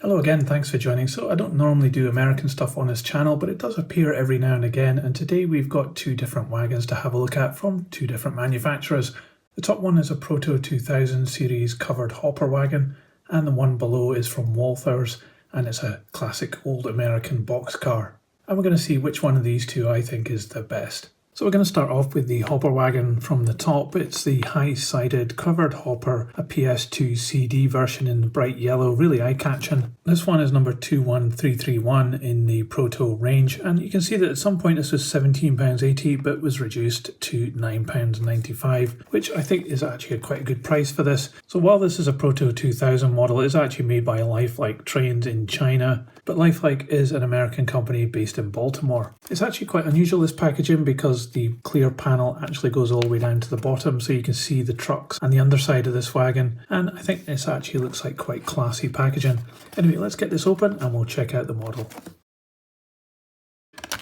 Hello again, thanks for joining. So I don't normally do American stuff on this channel, but it does appear every now and again, and today we've got two different wagons to have a look at from two different manufacturers. The top one is a PROTO2000 series covered hopper wagon, and the one below is from Walthers, and it's a classic old American boxcar. And we're going to see which one of these two I think is the best. So we're going to start off with the hopper wagon from the top. It's the high-sided covered hopper, a PS2 CD version in bright yellow, really eye-catching. This one is number 21331 in the Proto range, and you can see that at some point this was £17.80 but was reduced to £9.95, which I think is actually quite a good price for this. So while this is a Proto 2000 model, it's actually made by Lifelike Trains in China, but Lifelike is an American company based in Baltimore. It's actually quite unusual, this packaging, because the clear panel actually goes all the way down to the bottom, so you can see the trucks and the underside of this wagon, and I think this actually looks like quite classy packaging. Anyway, let's get this open and we'll check out the model.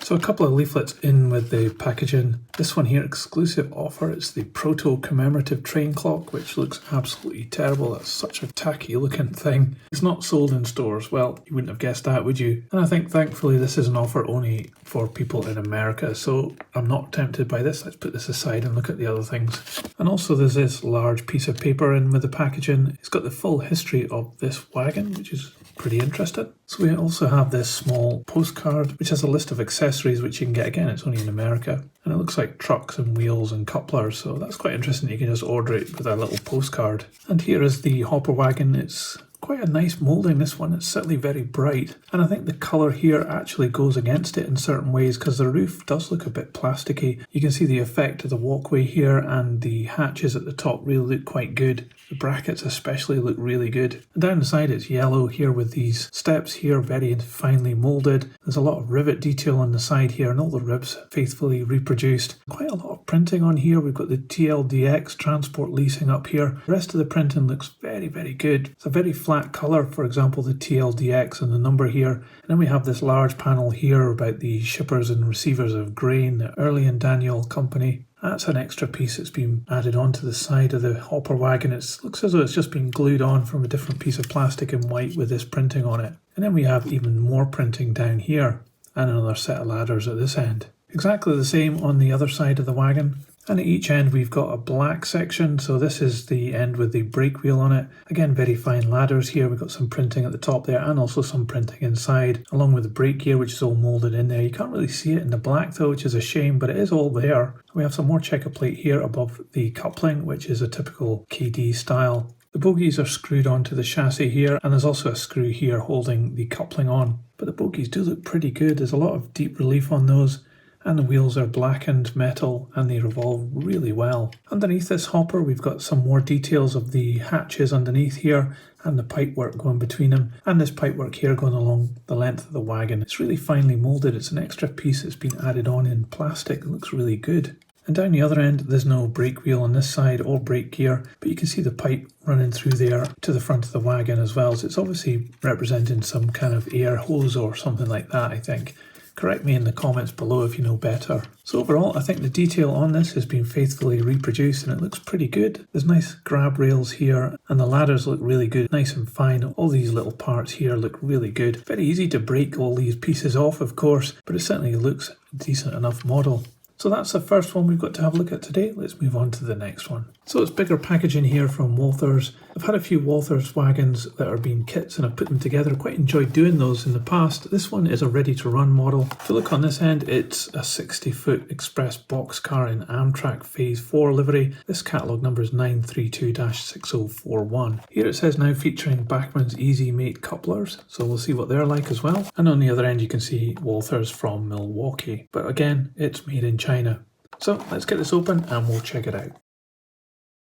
So a couple of leaflets in with the packaging. This one here, exclusive offer, it's the Proto commemorative train clock, which looks absolutely terrible. That's such a tacky looking thing. It's not sold in stores. Well, you wouldn't have guessed that, would you? And I think thankfully this is an offer only for people in America, so I'm not tempted by this. Let's put this aside and look at the other things. And also there's this large piece of paper in with the packaging. It's got the full history of this wagon, which is pretty interesting. So we also have this small postcard which has a list of accessories which you can get. Again, it's only in America, and it looks like trucks and wheels and couplers, so that's quite interesting. You can just order it with a little postcard. And here is the hopper wagon. It's quite a nice moulding, this one. It's certainly very bright, and I think the colour here actually goes against it in certain ways because the roof does look a bit plasticky. You can see the effect of the walkway here, and the hatches at the top really look quite good. The brackets especially look really good. And down the side it's yellow here with these steps here, very finely moulded. There's a lot of rivet detail on the side here and all the ribs faithfully reproduced. Quite a lot of printing on here. We've got the TLDX transport leasing up here. The rest of the printing looks very, very good. It's a very flat colour, for example the TLDX and the number here. And then we have this large panel here about the shippers and receivers of grain, the Early and Daniel Company. That's an extra piece that's been added onto the side of the hopper wagon. It looks as though it's just been glued on from a different piece of plastic in white with this printing on it. And then we have even more printing down here and another set of ladders at this end. Exactly the same on the other side of the wagon. And at each end we've got a black section, so this is the end with the brake wheel on it. Again, very fine ladders here. We've got some printing at the top there and also some printing inside, along with the brake gear, which is all moulded in there. You can't really see it in the black though, which is a shame, but it is all there. We have some more checker plate here above the coupling, which is a typical KD style. The bogies are screwed onto the chassis here, and there's also a screw here holding the coupling on. But the bogies do look pretty good. There's a lot of deep relief on those. And the wheels are blackened metal and they revolve really well. Underneath this hopper we've got some more details of the hatches underneath here and the pipework going between them, and this pipework here going along the length of the wagon. It's really finely moulded. It's an extra piece that's been added on in plastic. It looks really good. And down the other end there's no brake wheel on this side or brake gear, but you can see the pipe running through there to the front of the wagon as well. So it's obviously representing some kind of air hose or something like that, I think. Correct me in the comments below if you know better. So overall, I think the detail on this has been faithfully reproduced and it looks pretty good. There's nice grab rails here and the ladders look really good, nice and fine. All these little parts here look really good. Very easy to break all these pieces off, of course, but it certainly looks a decent enough model. So that's the first one we've got to have a look at today. Let's move on to the next one. So it's bigger packaging here from Walthers. I've had a few Walthers wagons that are being kits and I've put them together. Quite enjoyed doing those in the past. This one is a Ready To Run model. If you look on this end, it's a 60-foot express boxcar in Amtrak Phase 4 livery. This catalogue number is 932-6041. Here it says now featuring Bachmann's Easy Mate couplers. So we'll see what they're like as well. And on the other end you can see Walthers from Milwaukee. But again, it's made in China. So let's get this open and we'll check it out.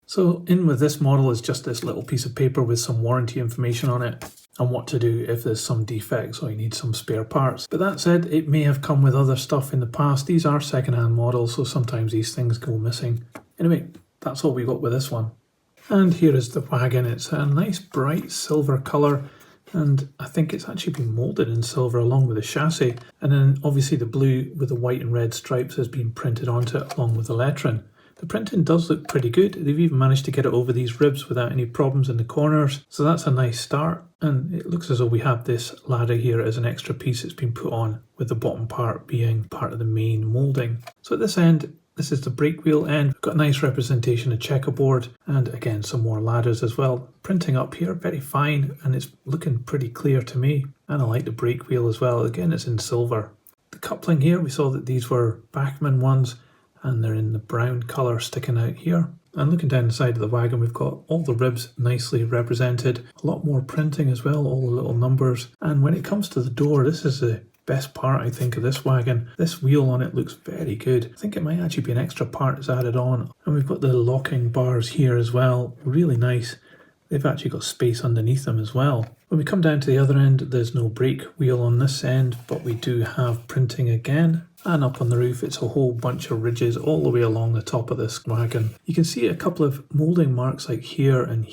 So in with this model is just this little piece of paper with some warranty information on it and what to do if there's some defects or you need some spare parts. But that said, it may have come with other stuff in the past. These are second-hand models, so sometimes these things go missing. Anyway, that's all we got with this one. And here is the wagon. It's a nice bright silver colour, and I think it's actually been moulded in silver along with the chassis. And then obviously the blue with the white and red stripes has been printed onto it along with the lettering. The printing does look pretty good. They've even managed to get it over these ribs without any problems in the corners, so that's a nice start. And it looks as though we have this ladder here as an extra piece that's been put on, with the bottom part being part of the main moulding. So at this end, this is the brake wheel end. We've got a nice representation of checkerboard, and again some more ladders as well. Printing up here, very fine, and it's looking pretty clear to me. And I like the brake wheel as well. Again, it's in silver. The coupling here, we saw that these were Bachmann ones, and they're in the brown colour sticking out here. And looking down the side of the wagon, we've got all the ribs nicely represented. A lot more printing as well, all the little numbers. And when it comes to the door, this is the best part, I think, of this wagon. This wheel on it looks very good. I think it might actually be an extra part that's added on. And we've got the locking bars here as well. Really nice. They've actually got space underneath them as well. When we come down to the other end, there's no brake wheel on this end, but we do have printing again. And up on the roof, it's a whole bunch of ridges all the way along the top of this wagon. You can see a couple of moulding marks like here, and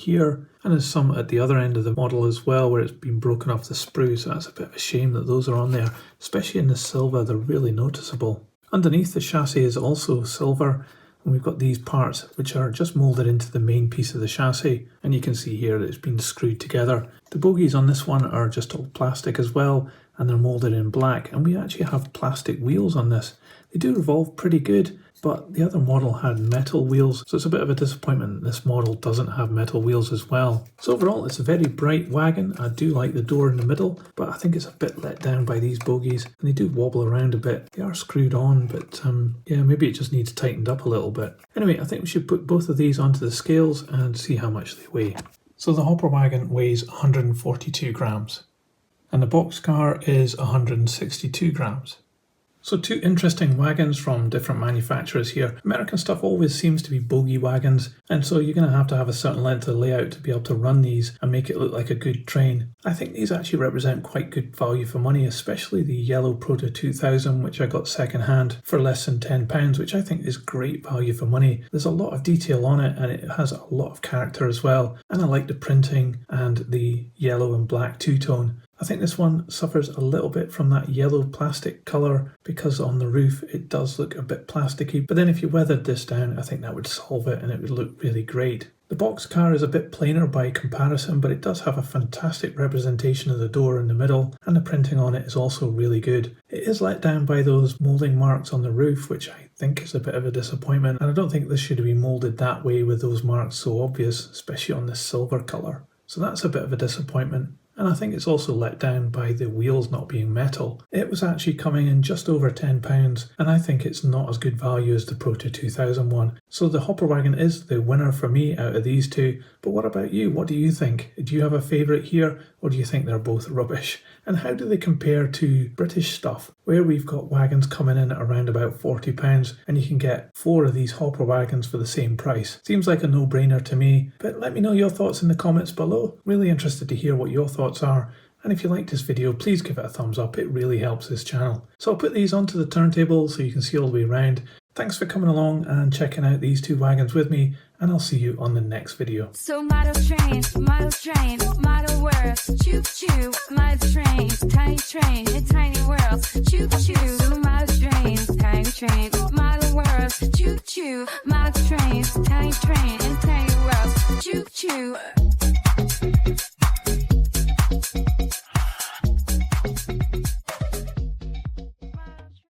there's some at the other end of the model as well where it's been broken off the sprue, so that's a bit of a shame that those are on there. Especially in the silver, they're really noticeable. Underneath, the chassis is also silver, and we've got these parts which are just moulded into the main piece of the chassis, and you can see here that it's been screwed together. The bogies on this one are just all plastic as well, and they're moulded in black, and we actually have plastic wheels on this. They do revolve pretty good, but the other model had metal wheels, so it's a bit of a disappointment this model doesn't have metal wheels as well. So overall, it's a very bright wagon. I do like the door in the middle, but I think it's a bit let down by these bogies, and they do wobble around a bit. They are screwed on, but yeah, maybe it just needs tightened up a little bit. Anyway, I think we should put both of these onto the scales and see how much they weigh. So the hopper wagon weighs 142 grams. And the boxcar is 162 grams. So two interesting wagons from different manufacturers here. American stuff always seems to be bogie wagons, and so you're going to have a certain length of layout to be able to run these and make it look like a good train. I think these actually represent quite good value for money, especially the yellow PROTO2000, which I got second hand for less than £10, which I think is great value for money. There's a lot of detail on it, and it has a lot of character as well, and I like the printing and the yellow and black two-tone. I think this one suffers a little bit from that yellow plastic colour because on the roof it does look a bit plasticky, but then if you weathered this down, I think that would solve it and it would look really great. The boxcar is a bit plainer by comparison, but it does have a fantastic representation of the door in the middle, and the printing on it is also really good. It is let down by those moulding marks on the roof, which I think is a bit of a disappointment, and I don't think this should have been moulded that way with those marks so obvious, especially on this silver colour. So that's a bit of a disappointment. And I think it's also let down by the wheels not being metal. It was actually coming in just over £10, and I think it's not as good value as the PROTO2000 one. So the hopper wagon is the winner for me out of these two. But what about you? What do you think? Do you have a favourite here, or do you think they're both rubbish? And how do they compare to British stuff, where we've got wagons coming in at around about £40, and you can get 4 of these hopper wagons for the same price? Seems like a no-brainer to me, but let me know your thoughts in the comments below. Really interested to hear what your thoughts are. And if you liked this video, please give it a thumbs up. It really helps this channel. So I'll put these onto the turntable so you can see all the way around. Thanks for coming along and checking out these two wagons with me, and I'll see you on the next video. So model trains, model worlds, choo-choo, model trains, in tiny worlds, choo-choo, model trains, tiny trains, model worlds, choo-choo, model trains, in tiny worlds, choo-choo.